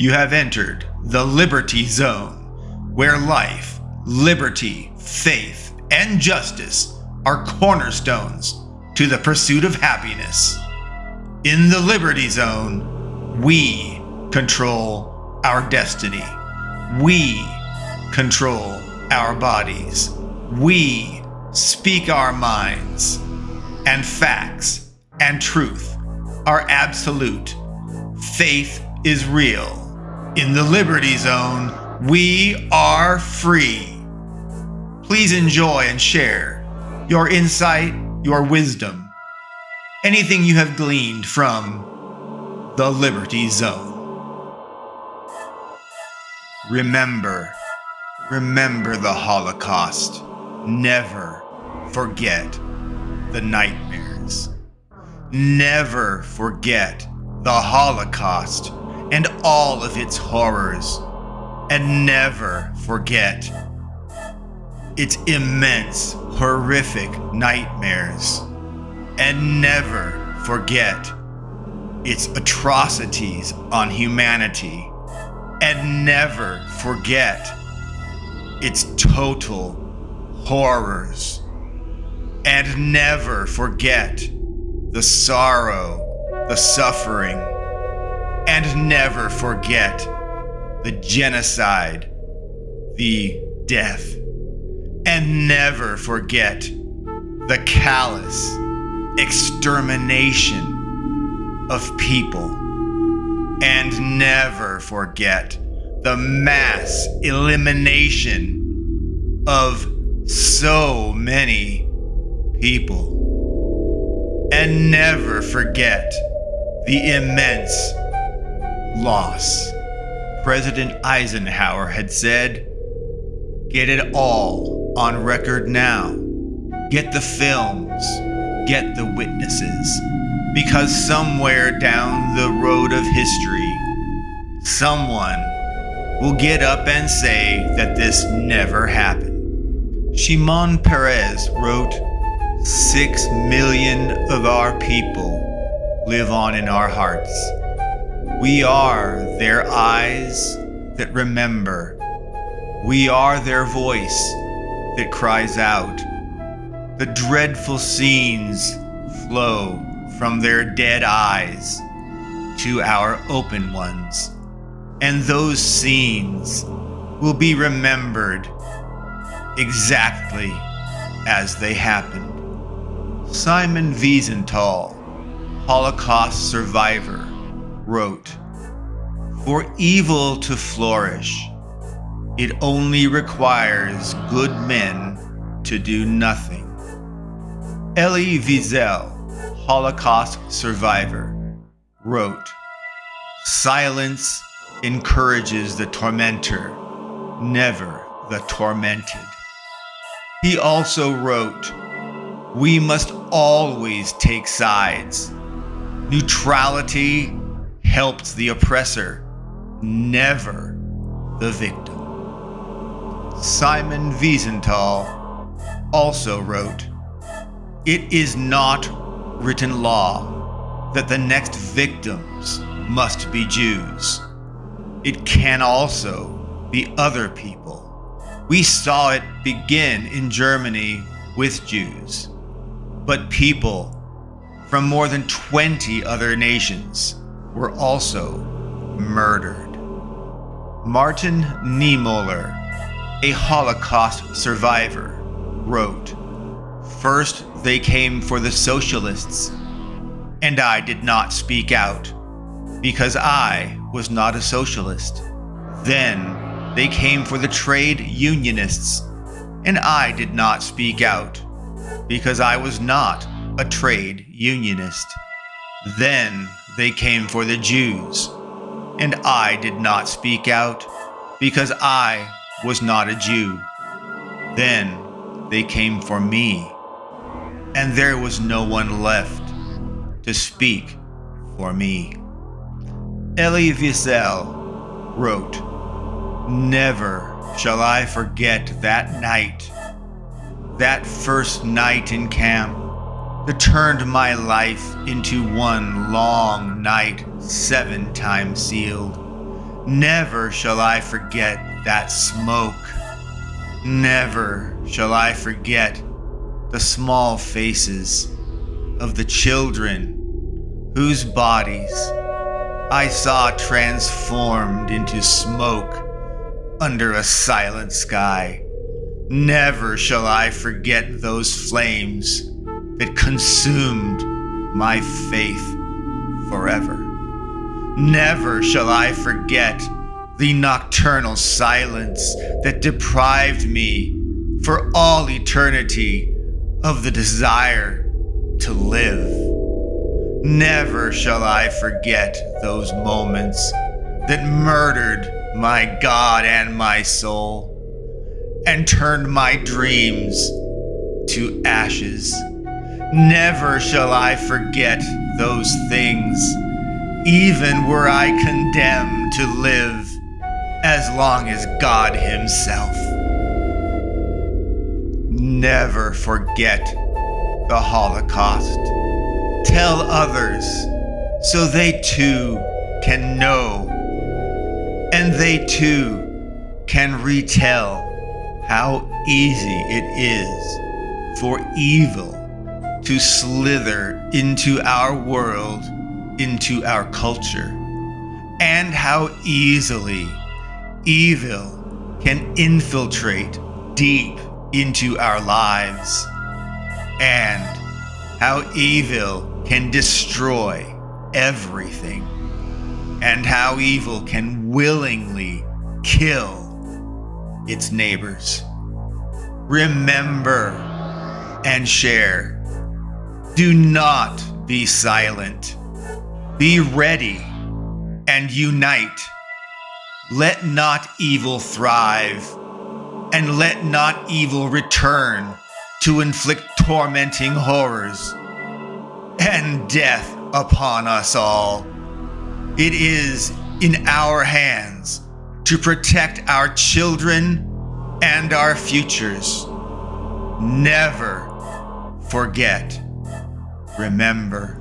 You have entered the Liberty Zone, where life, liberty, faith, and justice are cornerstones to the pursuit of happiness. In the Liberty Zone, we control our destiny. We control our bodies. We speak our minds. And facts and truth are absolute. Faith is real. In the Liberty Zone, we are free. Please enjoy and share your insight, your wisdom, anything you have gleaned from the Liberty Zone. Remember the Holocaust. Never forget the nightmares. Never forget the Holocaust and all of its horrors. And never forget its immense, horrific nightmares. And never forget its atrocities on humanity. And never forget its total horrors. And never forget the sorrow, the suffering. And never forget the genocide, the death. And never forget the callous extermination of people. And never forget the mass elimination of so many people. And never forget the immense loss. President Eisenhower had said, "Get it all on record now. Get the films, get the witnesses, because somewhere down the road of history, someone will get up and say that this never happened." Shimon Peres wrote, 6 million of our people live on in our hearts. We are their eyes that remember. We are their voice that cries out. The dreadful scenes flow from their dead eyes to our open ones, and those scenes will be remembered exactly as they happened. Simon Wiesenthal, Holocaust survivor, wrote, "For evil to flourish, it only requires good men to do nothing." Elie Wiesel, Holocaust survivor, wrote, "Silence encourages the tormentor, never the tormented." He also wrote, "We must always take sides. Neutrality helps the oppressor, never the victim." Simon Wiesenthal also wrote, "It is not written law that the next victims must be Jews. It can also be other people. We saw it begin in Germany with Jews, but people from more than 20 other nations were also murdered." Martin Niemöller, a Holocaust survivor, wrote, "First they came for the socialists, and I did not speak out, because I was not a socialist. Then they came for the trade unionists, and I did not speak out, because I was not a trade unionist. Then they came for the Jews, and I did not speak out, because I was not a Jew. Then they came for me, and there was no one left to speak for me." Elie Wiesel wrote, "Never shall I forget that night, that first night in camp that turned my life into one long night 7 times sealed. Never shall I forget that smoke. Never shall I forget the small faces of the children whose bodies I saw transformed into smoke under a silent sky. Never shall I forget those flames that consumed my faith forever. Never shall I forget the nocturnal silence that deprived me for all eternity of the desire to live. Never shall I forget those moments that murdered my God and my soul and turned my dreams to ashes. Never shall I forget those things, even were I condemned to live as long as God Himself. Never forget the Holocaust. Tell others so they too can know, and they too can retell how easy it is for evil to slither into our world, into our culture, and how easily evil can infiltrate deep into our lives, and how evil can destroy everything, and how evil can willingly kill its neighbors. Remember and share. Do not be silent. Be ready and unite. Let not evil thrive, and let not evil return to inflict tormenting horrors and death upon us all. It is in our hands to protect our children and our futures. Never forget. Remember.